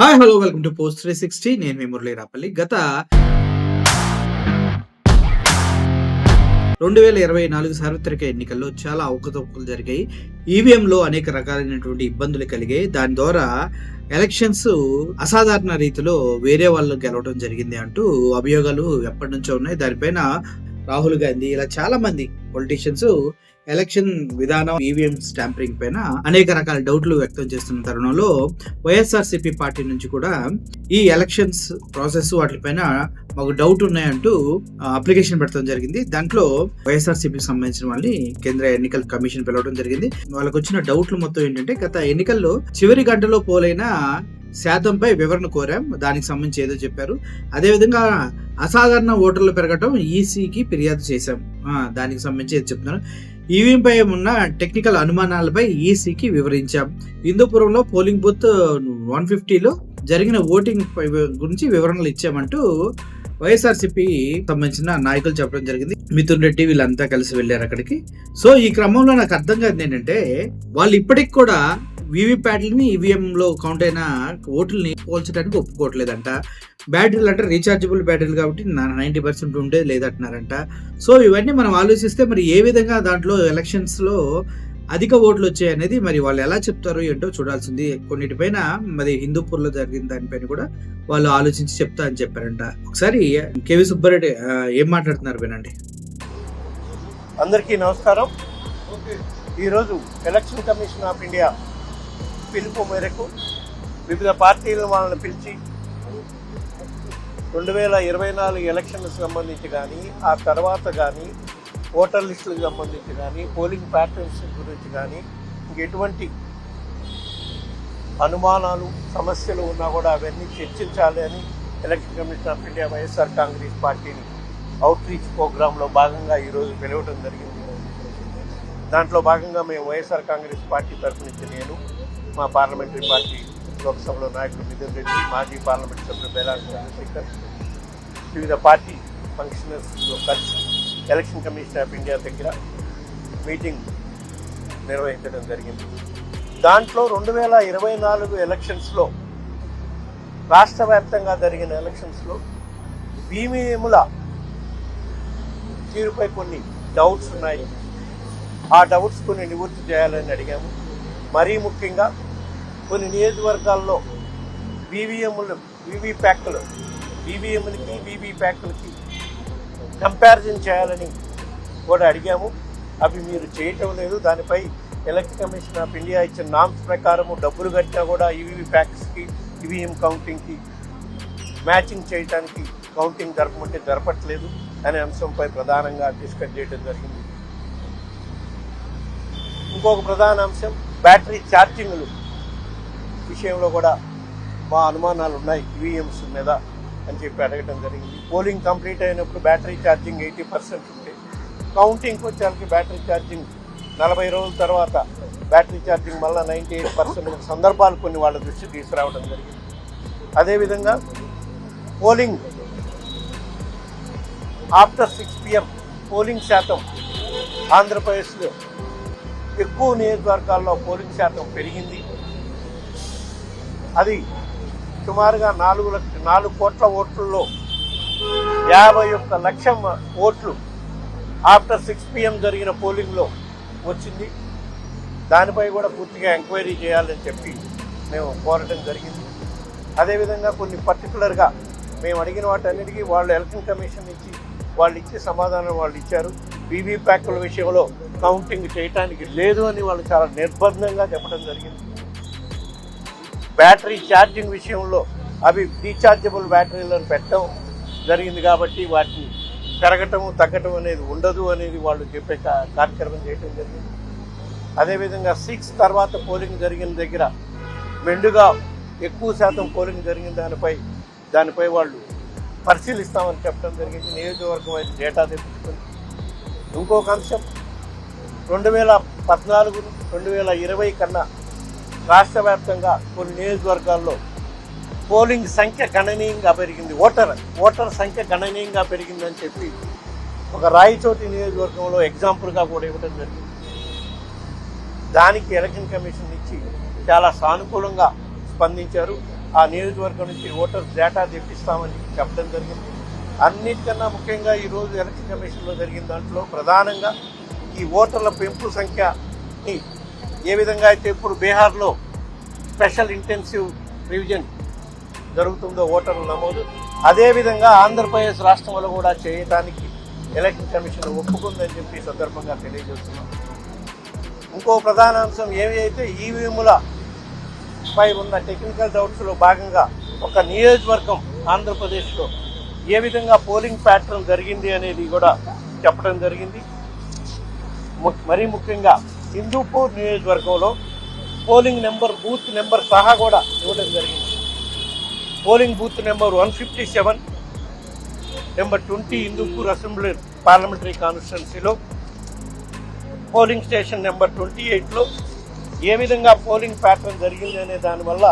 Hi hello welcome to post 360. నేను మీ మురళీ రాపల్లి. గత 2024 సార్వత్రిక ఎన్నికల్లో చాలా అవకతవకలు జరిగాయి. ఈవీఎంలో అనేక రకాలైనటువంటి ఇబ్బందులు కలిగాయి. దాని ద్వారా ఎలక్షన్స్ అసాధారణ రీతిలో వేరే వాళ్ళు గెలవడం జరిగింది అంటూ అభియోగాలు ఎప్పటి నుంచో ఉన్నాయి. దానిపైన రాహుల్ గాంధీ ఇలా చాలా మంది పొలిటీషియన్స్ ఎలక్షన్ విధానం ఈవీఎం స్టాంపరింగ్ పైన అనేక రకాల డౌట్లు వ్యక్తం చేస్తున్న తరుణంలో వైఎస్ఆర్సీపీ పార్టీ నుంచి కూడా ఈ ఎలక్షన్స్ ప్రాసెస్ వాటిపైన మాకు డౌట్ ఉన్నాయంటూ అప్లికేషన్ పెట్టడం జరిగింది. దాంట్లో వైఎస్ఆర్సీపీకి సంబంధించిన వాళ్ళని కేంద్ర ఎన్నికల కమిషన్ పిలవడం జరిగింది. వాళ్ళకి వచ్చిన డౌట్లు మొత్తం ఏంటంటే, గత ఎన్నికల్లో చివరి గంటలో పోలైన శాతంపై వివరణ కోరాం, దానికి సంబంధించి ఏదో చెప్పారు. అదేవిధంగా అసాధారణ ఓటర్లు పెరగటం ఈసీకి ఫిర్యాదు చేశాం, దానికి సంబంధించి ఏదో చెప్తున్నారు. ఈవీఎంపై ఉన్న టెక్నికల్ అనుమానాలపై ఈసీకి వివరించాం. హిందూపురంలో పోలింగ్ బూత్ 150లో జరిగిన ఓటింగ్ గురించి వివరణలు ఇచ్చామంటూ వైఎస్ఆర్సీపీ సంబంధించిన నాయకులు చెప్పడం జరిగింది. మిథున్ రెడ్డి వీళ్ళంతా కలిసి వెళ్ళారు అక్కడికి. సో ఈ క్రమంలో నాకు అర్థం కాదు ఏంటంటే, వాళ్ళు ఇప్పటికి కూడా వీవీప్యాట్లని ఈవీఎంలో కౌంట్ అయిన ఓట్లని పోల్చడానికి ఒప్పుకోవట్లేదంట. బ్యాటరీలు అంటే రీఛార్జబుల్ బ్యాటరీలు కాబట్టి 90% ఉండే లేదంటున్నారంట. సో ఇవన్నీ మనం ఆలోచిస్తే మరి ఏ విధంగా దాంట్లో ఎలక్షన్స్లో అధిక ఓట్లు వచ్చాయి అనేది మరి వాళ్ళు ఎలా చెప్తారో ఏంటో చూడాల్సింది. కొన్నిటిపైన మరి హిందూపూర్లో జరిగిన దానిపైన కూడా వాళ్ళు ఆలోచించి చెప్తా అని చెప్పారంట. ఒకసారి కేవీ సుబ్బారెడ్డి ఏం మాట్లాడుతున్నారు వినండి. అందరికీ నమస్కారం. ఈరోజు ఎలక్షన్ కమిషన్ ఆఫ్ ఇండియా పిలుపు మేరకు వివిధ పార్టీల వాళ్ళని పిలిచి 2024 ఎలక్షన్లకు సంబంధించి కానీ, ఆ తర్వాత కానీ ఓటర్ లిస్టులకు సంబంధించి కానీ, పోలింగ్ ప్యాటర్న్స్ గురించి కానీ ఇంకెటువంటి అనుమానాలు సమస్యలు ఉన్నా కూడా అవన్నీ చర్చించాలి అని election commission of India YSR Congress పార్టీని అవుట్ రీచ్ ప్రోగ్రాంలో భాగంగా ఈరోజు పిలవడం జరిగింది. దాంట్లో భాగంగా మేము వైఎస్ఆర్ కాంగ్రెస్ పార్టీ తరఫు నుంచి నేను, మా పార్లమెంటరీ పార్టీ లోక్సభలో నాయకులు మిథున్ రెడ్డి, మాజీ పార్లమెంట్ సభ్యులు బేలాడి చంద్రశేఖర్, వివిధ పార్టీ ఫంక్షనర్స్లో కలిసి ఎలక్షన్ కమిషన్ ఆఫ్ ఇండియా దగ్గర మీటింగ్ నిర్వహించడం జరిగింది. దాంట్లో 2024 ఎలక్షన్స్లో రాష్ట్ర వ్యాప్తంగా జరిగిన ఎలక్షన్స్లో ఈవీఎంల తీరుపై కొన్ని డౌట్స్ ఉన్నాయి. ఆ డౌట్స్ కొన్ని నివృత్తి చేయాలని అడిగాము. మరీ ముఖ్యంగా కొన్ని నియోజకవర్గాల్లో ఈవీఎంలకి వీవీప్యాట్లకి కంపారిజన్ చేయాలని కూడా అడిగాము. అవి మీరు చేయటం లేదు. దానిపై ఎలక్షన్ కమిషన్ ఆఫ్ ఇండియా ఇచ్చిన నామ్స్ ప్రకారము డబ్బులు కట్టినా కూడా ఈవీప్యాట్స్కి ఈవీఎం కౌంటింగ్కి మ్యాచింగ్ చేయడానికి కౌంటింగ్ జరపమంటే జరపట్లేదు అనే అంశంపై ప్రధానంగా డిస్కస్ చేయడం జరిగింది. ఇంకొక ప్రధాన అంశం బ్యాటరీ ఛార్జింగ్లు విషయంలో కూడా మా అనుమానాలు ఉన్నాయి ఈవీఎంస్ మీద అని చెప్పి అడగడం జరిగింది. పోలింగ్ కంప్లీట్ అయినప్పుడు బ్యాటరీ ఛార్జింగ్ 80% ఉంటే, కౌంటింగ్కి వచ్చేసరికి బ్యాటరీ ఛార్జింగ్ 40 రోజుల తర్వాత బ్యాటరీ ఛార్జింగ్ మళ్ళీ 98% సందర్భాలు కొన్ని వాళ్ళ దృష్టి తీసుకురావడం జరిగింది. అదేవిధంగా పోలింగ్ ఆఫ్టర్ 6 PM పోలింగ్ శాతం ఆంధ్రప్రదేశ్లో ఎక్కువ నియోజకవర్గాల్లో పోలింగ్ శాతం పెరిగింది. అది సుమారుగా 4 కోట్ల ఓట్లలో 51 లక్షల ఓట్లు ఆఫ్టర్ 6 PM జరిగిన పోలింగ్లో వచ్చింది. దానిపై కూడా పూర్తిగా ఎంక్వైరీ చేయాలని చెప్పి మేము కోరడం జరిగింది. అదేవిధంగా కొన్ని పర్టికులర్గా మేము అడిగిన వాటన్నిటికీ వాళ్ళు ఎలక్షన్ కమిషన్ నుంచి వాళ్ళు ఇచ్చే సమాధానం వాళ్ళు ఇచ్చారు. వీవీప్యాట్ల విషయంలో కౌంటింగ్ చేయడానికి లేదు అని వాళ్ళు చాలా నిర్బంధంగా చెప్పడం జరిగింది. బ్యాటరీ ఛార్జింగ్ విషయంలో అవి రీఛార్జబుల్ బ్యాటరీలను పెట్టడం జరిగింది కాబట్టి వాటిని పెరగటము తగ్గటం అనేది ఉండదు అనేది వాళ్ళు చెప్పే కార్యక్రమం చేయడం జరిగింది. అదేవిధంగా 6 తర్వాత పోలింగ్ జరిగిన దగ్గర మెండుగా ఎక్కువ శాతం పోలింగ్ జరిగిన దానిపై వాళ్ళు పరిశీలిస్తామని చెప్పడం జరిగింది. నియోజకవర్గం అయితే డేటా తెప్పించుకుంది. ఇంకొక అంశం 2014, 2020 కన్నా రాష్ట్ర వ్యాప్తంగా కొన్ని నియోజకవర్గాల్లో పోలింగ్ సంఖ్య గణనీయంగా పెరిగింది, ఓటర్ సంఖ్య గణనీయంగా పెరిగిందని చెప్పి ఒక రాయచోటి నియోజకవర్గంలో ఎగ్జాంపుల్గా కూడా ఇవ్వడం జరిగింది. దానికి ఎలక్షన్ కమిషన్ నుంచి చాలా సానుకూలంగా స్పందించారు. ఆ నియోజకవర్గం నుంచి ఓటర్స్ డేటా తెప్పిస్తామని చెప్పడం జరిగింది. అన్నిటికన్నా ముఖ్యంగా ఈరోజు ఎలక్షన్ కమిషన్లో జరిగిన దాంట్లో ప్రధానంగా ఈ ఓటర్ల పెంపు సంఖ్యని ఏ విధంగా అయితే ఇప్పుడు బీహార్లో స్పెషల్ ఇంటెన్సివ్ రివిజన్ జరుగుతుందో ఓటర్ల నమోదు, అదేవిధంగా ఆంధ్రప్రదేశ్ రాష్ట్రంలో కూడా చేయడానికి ఎలక్షన్ కమిషన్ ఒప్పుకుందని చెప్పి సందర్భంగా తెలియజేస్తున్నాం. ఇంకో ప్రధాన అంశం ఏవైతే ఈవీఎంల పై ఉన్న టెక్నికల్ డౌట్స్లో భాగంగా ఒక నియోజకవర్గం ఆంధ్రప్రదేశ్లో ఏ విధంగా పోలింగ్ ప్యాటర్న్ జరిగింది అనేది కూడా చెప్పడం జరిగింది. మరీ ముఖ్యంగా హిందూపూర్ నియోజకవర్గంలో పోలింగ్ నెంబర్ బూత్ నెంబర్ సహా కూడా ఇవ్వడం జరిగింది. Polling booth number 157, number 20 Hindupur assembly parliamentary కాన్స్టిట్యున్సీలో, పోలింగ్ స్టేషన్ నెంబర్ 28లో ఏ విధంగా పోలింగ్ ప్యాటర్న్ జరిగింది అనే దానివల్ల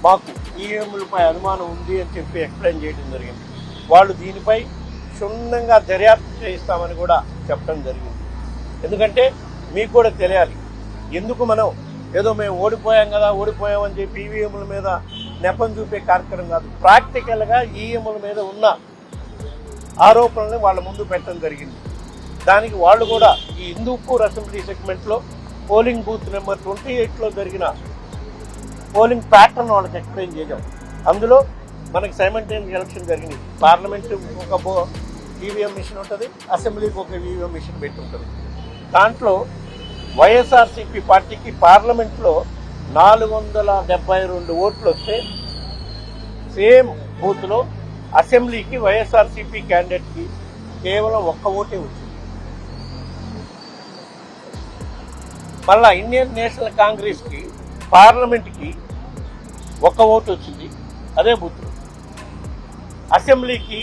మాకు ఈవీఎంలపై అనుమానం ఉంది అని చెప్పి ఎక్స్ప్లెయిన్ చేయడం జరిగింది. వాళ్ళు దీనిపై క్షుణ్ణంగా దర్యాప్తు చేయిస్తామని కూడా చెప్పడం జరిగింది. ఎందుకంటే మీకు కూడా తెలియాలి, ఎందుకు మనం ఏదో మేము ఓడిపోయామని చెప్పి ఈవీఎంల మీద నెపం చూపే కార్యక్రమం కాదు. ప్రాక్టికల్గా ఈవీఎంల మీద ఉన్న ఆరోపణల్ని వాళ్ళ ముందు పెట్టడం జరిగింది. దానికి వాళ్ళు కూడా ఈ హిందూపూర్ అసెంబ్లీ సెగ్మెంట్లో పోలింగ్ బూత్ నెంబర్ 28లో జరిగిన పోలింగ్ ప్యాటర్న్ వాళ్ళకి ఎక్స్ప్లెయిన్ చేశాం. అందులో మనకి సైమల్టేనియస్ ఎలక్షన్ జరిగింది. పార్లమెంట్ ఒక ఈవీఎం మిషన్ ఉంటుంది, అసెంబ్లీకి ఒక ఈవీఎం మిషన్ పెట్టి ఉంటుంది. దాంట్లో వైఎస్ఆర్సీపీ పార్టీకి పార్లమెంట్లో 472 ఓట్లు వస్తే సేమ్ బూత్లో అసెంబ్లీకి వైఎస్ఆర్సీపీ క్యాండిడేట్కి కేవలం 1 ఓటే వచ్చింది. మళ్ళా ఇండియన్ నేషనల్ కాంగ్రెస్కి పార్లమెంట్కి 1 ఓటు వచ్చింది అదే బూత్లో. అసెంబ్లీకి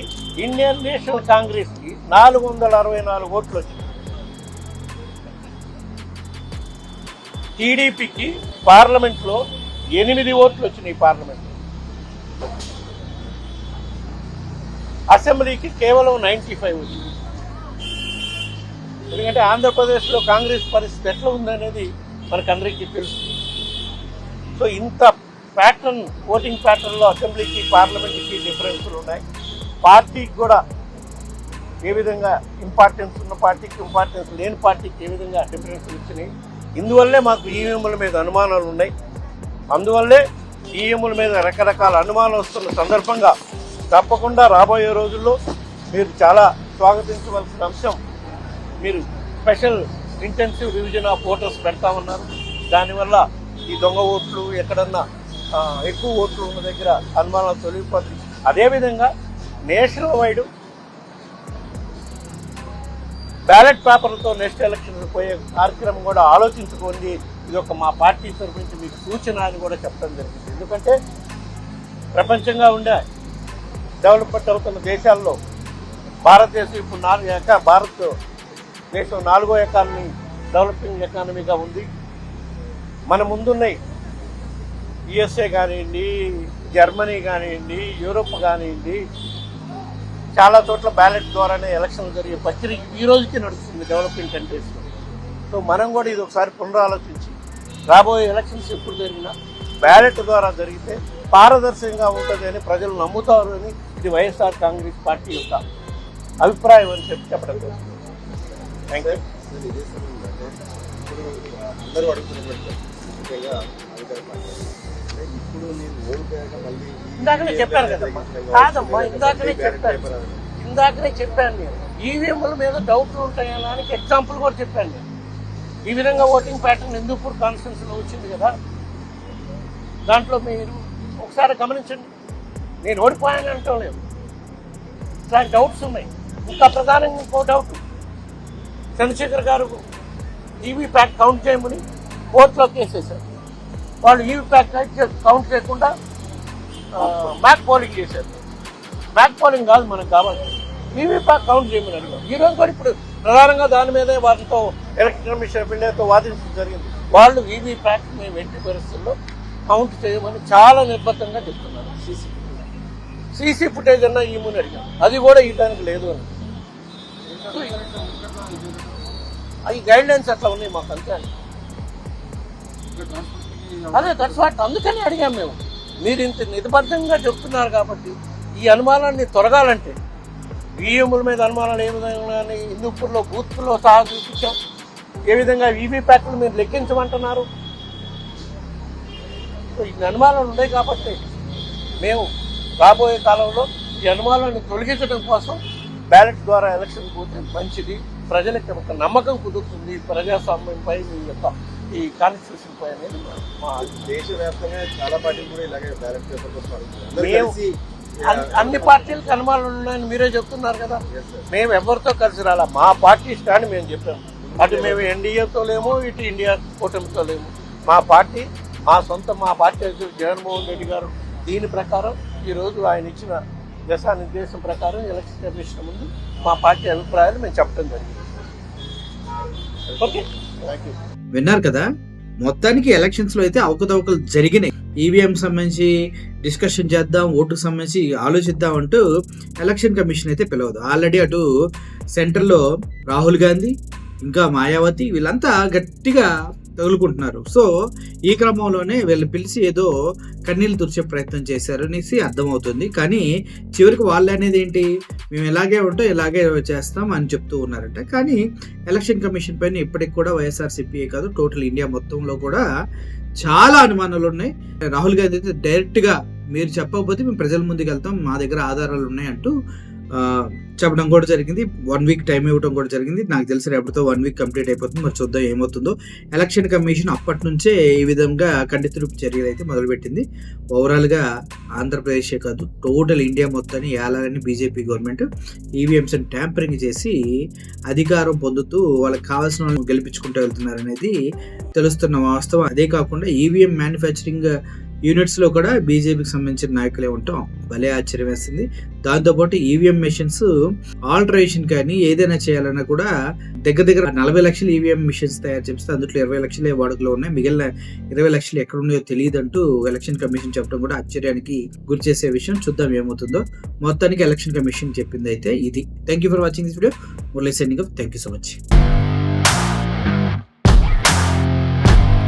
ఇండియన్ నేషనల్ కాంగ్రెస్కి 464 ఓట్లు వచ్చింది. టీడీపీకి పార్లమెంట్లో 8 ఓట్లు వచ్చినాయి. పార్లమెంట్ అసెంబ్లీకి కేవలం 95 వచ్చింది. ఎందుకంటే ఆంధ్రప్రదేశ్లో కాంగ్రెస్ పరిస్థితి ఎట్లా ఉందనేది మనకందరికీ తెలుసు. సో ఇంత ప్యాటర్న్, ఓటింగ్ ప్యాటర్న్లో అసెంబ్లీకి పార్లమెంట్కి డిఫరెన్స్లు ఉన్నాయి. పార్టీకి కూడా ఏ విధంగా ఇంపార్టెన్స్ ఉన్న పార్టీకి, ఇంపార్టెన్స్ లేని పార్టీకి ఏ విధంగా డిఫరెన్స్ వచ్చినాయి. ఇందువల్లే మాకు ఈవీఎంల మీద అనుమానాలు ఉన్నాయి. అందువల్లే ఈవీఎంల మీద రకరకాల అనుమానాలు వస్తున్న సందర్భంగా తప్పకుండా రాబోయే రోజుల్లో మీరు చాలా స్వాగతించవలసిన అంశం, మీరు special intensive revision of voters పెడతామన్నారు. దానివల్ల ఈ దొంగ ఓట్లు, ఎక్కడన్నా ఎక్కువ ఓట్లు ఉన్న దగ్గర అనుమానాలు తొలగిపోతుంది. అదేవిధంగా నేషనల్ వైడ్ బ్యాలెట్ పేపర్లతో నెక్స్ట్ ఎలక్షన్ పోయే కార్యక్రమం కూడా ఆలోచించుకోండి. ఇది ఒక మా పార్టీ తరఫు నుంచి మీకు సూచన అని కూడా చెప్పడం జరిగింది. ఎందుకంటే ప్రపంచంగా ఉండే డెవలప్మెంట్ అవుతున్న దేశాల్లో భారతదేశం ఇప్పుడు భారతదేశం 4వ ఎకానమీ, డెవలపింగ్ ఎకానమీగా ఉంది. మన ముందున్నాయి యుఎస్ఏ కానివ్వండి, జర్మనీ కానివ్వండి, యూరోప్ కానివ్వండి, చాలా చోట్ల బ్యాలెట్ ద్వారానే ఎలక్షన్లు జరిగే పరిస్థితి ఈ రోజుకి నడుస్తుంది డెవలపింగ్ కంట్రీస్లో. సో మనం కూడా ఇది ఒకసారి పునరాలోచించి రాబోయే ఎలక్షన్స్ ఎప్పుడు జరిగినా బ్యాలెట్ ద్వారా జరిగితే పారదర్శకంగా ఉంటుంది అని ప్రజలు నమ్ముతారు అని ఇది వైఎస్ఆర్ కాంగ్రెస్ పార్టీ యొక్క అభిప్రాయం అని చెప్పడం జరుగుతుంది. Thank you. ఇందాకనే చెప్పాను కదమ్మా, కాదమ్మా ఇందాకనే చెప్పాను నేను. ఈవీఎంల మీద డౌట్లు ఉంటాయనడానికి ఎగ్జాంపుల్ కూడా చెప్పాను నేను. ఈ విధంగా ఓటింగ్ ప్యాటర్న్ హిందూపూర్ కాన్స్టిట్యున్సీలో వచ్చింది కదా, దాంట్లో మీరు ఒకసారి గమనించండి. నేను ఓడిపోయాను అంటాం లేదు, ఇట్లాంటి డౌట్స్ ఉన్నాయి. ఇంకా ప్రధానంగా ఇంకో డౌట్, చంద్రశేఖర్ గారు ఈవీ ప్యాట్ కౌంట్ చేయమని కోర్టులో కేసేశారు. వాళ్ళు ఈవీ ప్యాట్ కౌంట్ చేయకుండా మ్యాక్ పోలింగ్ చేశారు. మ్యాక్ పోలింగ్ కాదు మనకు కావాలి, ఈవీ ప్యాట్ కౌంట్ చేయమని అడిగారు. ఈరోజు కూడా ఇప్పుడు ప్రధానంగా దాని మీదే వారితో ఎలక్షన్ కమిషన్ ఆఫ్ ఇండియాతో వాదించడం జరిగింది. వాళ్ళు ఈవీ ప్యాట్ మేము ఎట్టి పరిస్థితుల్లో కౌంట్ చేయమని చాలా నిర్బద్ధంగా చెప్తున్నారు. సీసీ ఫుటేజ్ అన్నా ఇవ్వమని అడిగారు, అది కూడా ఇవ్వడానికి లేదు అని. ఈ గైడ్ లైన్స్ అట్లా ఉన్నాయి మాకు అంతే. అదే దట్స్ వాట్, అందుకని అడిగాం మేము. మీరు ఇంత నిబద్ధంగా చెప్తున్నారు కాబట్టి ఈ అనుమానాన్ని తొలగాలంటే ఈవీఎంల మీద అనుమానాలు ఏ విధంగా హిందూపూర్లో బూత్లో సహా చూపించాం, ఏ విధంగా వీవీప్యాట్లు మీరు లెక్కించమంటున్నారు. ఈ అనుమానాలు ఉన్నాయి కాబట్టి మేము రాబోయే కాలంలో ఈ అనుమానాన్ని తొలగించడం కోసం బ్యాలెట్ ద్వారా ఎలక్షన్ పోతే మంచిది, ప్రజలకు ఒక నమ్మకం కుదురుతుంది ప్రజాస్వామ్యంపై మీ యొక్క ఈ కాన్స్టిట్యూషన్ పై అనేది మా దేశవ్యాప్తంగా చాలా పార్టీలు కూడా ఇలాగే బ్యాలెట్ పేపర్ కోసం మేము అన్ని పార్టీలకు అనుమానాలు ఉన్నాయని మీరే చెప్తున్నారు కదా. మేము ఎవరితో కలిసి రాలా, మా పార్టీ స్టాండ్ మేము చెప్పాము. అటు మేము ఎన్డీఏతో లేము, ఇటు ఇండియా కూటమితో లేము. మా పార్టీ మా పార్టీ అధ్యక్షుడు జగన్మోహన్ రెడ్డి గారు దీని ప్రకారం ఈరోజు ఆయన ఇచ్చిన దిశానిర్దేశం ప్రకారం ఎలక్షన్ కమిషన్ ముందు మా పార్టీ అభిప్రాయాలు మేము చెప్పడం జరిగింది. Okay, thank you. విన్నారు కదా, మొత్తానికి ఎలక్షన్స్ లో అయితే అవకతవకలు జరిగినాయి. ఈవీఎం సంబంధించి డిస్కషన్ చేద్దాం, ఓటుకు సంబంధించి ఆలోచిద్దాం అంటూ ఎలక్షన్ కమిషన్ అయితే పిలవదు. ఆల్రెడీ అటు సెంటర్లో రాహుల్ గాంధీ ఇంకా మాయావతి వీళ్ళంతా గట్టిగా తగులుకుంటున్నారు. సో ఈ క్రమంలోనే వీళ్ళు పిలిచి ఏదో కన్నీళ్ళు తుడిచే ప్రయత్నం చేశారు అనేసి అర్థమవుతుంది. కానీ చివరికి వాళ్ళు అనేది ఏంటి, మేము ఇలాగే ఉంటాం ఇలాగే చేస్తాం అని చెప్తూ ఉన్నారంట. కానీ ఎలక్షన్ కమిషన్ పైన ఇప్పటికి కూడా వైఎస్ఆర్సీపీఏ కాదు టోటల్ ఇండియా మొత్తంలో కూడా చాలా అనుమానాలు ఉన్నాయి. రాహుల్ గాంధీ అయితే డైరెక్ట్గా మీరు చెప్పకపోతే మేము ప్రజల ముందుకు వెళ్తాం, మా దగ్గర ఆధారాలు ఉన్నాయి అంటూ చెప్పడం కూడా జరిగింది. 1 వీక్ టైం ఇవ్వడం కూడా జరిగింది. నాకు తెలిసి రేపటితో 1 వీక్ కంప్లీట్ అయిపోతుంది. మరి చూద్దాం ఏమవుతుందో. ఎలక్షన్ కమిషన్ అప్పటి నుంచే ఈ విధంగా కంటితుడుపు చర్యలు అయితే మొదలుపెట్టింది. ఓవరాల్గా ఆంధ్రప్రదేశే కాదు టోటల్ ఇండియా మొత్తాన్ని ఏలాలని బీజేపీ గవర్నమెంట్ ఈవీఎంస్ ట్యాంపరింగ్ చేసి అధికారం పొందుతూ వాళ్ళకి కావాల్సిన వాళ్ళు గెలిపించుకుంటూ వెళ్తున్నారు అనేది తెలుస్తున్న వాస్తవం. అదే కాకుండా ఈవీఎం మ్యానుఫ్యాక్చరింగ్ యూనిట్స్లో కూడా బీజేపీకి సంబంధించిన నాయకులే ఉంటాం. భలే ఆశ్చర్యం వేస్తుంది. దాంతోపాటు ఈవీఎం మెషిన్స్ ఆల్టరేషన్ కానీ ఏదైనా చేయాలన్నా కూడా దగ్గర 40 లక్షల ఈవీఎం మిషన్స్ తయారు చేస్తే అందులో 20 లక్షలే వాడుకలో ఉన్నాయి, మిగిలిన 20 లక్షలు ఎక్కడ ఉన్నాయో తెలియదంటూ ఎలక్షన్ కమిషన్ చెప్పడం కూడా ఆశ్చర్యానికి గురి చేసే విషయం. చూద్దాం ఏమవుతుందో. మొత్తానికి ఎలక్షన్ కమిషన్ చెప్పింది అయితే ఇది. Thank you for watching this video. Murali signing off. Thank you so much.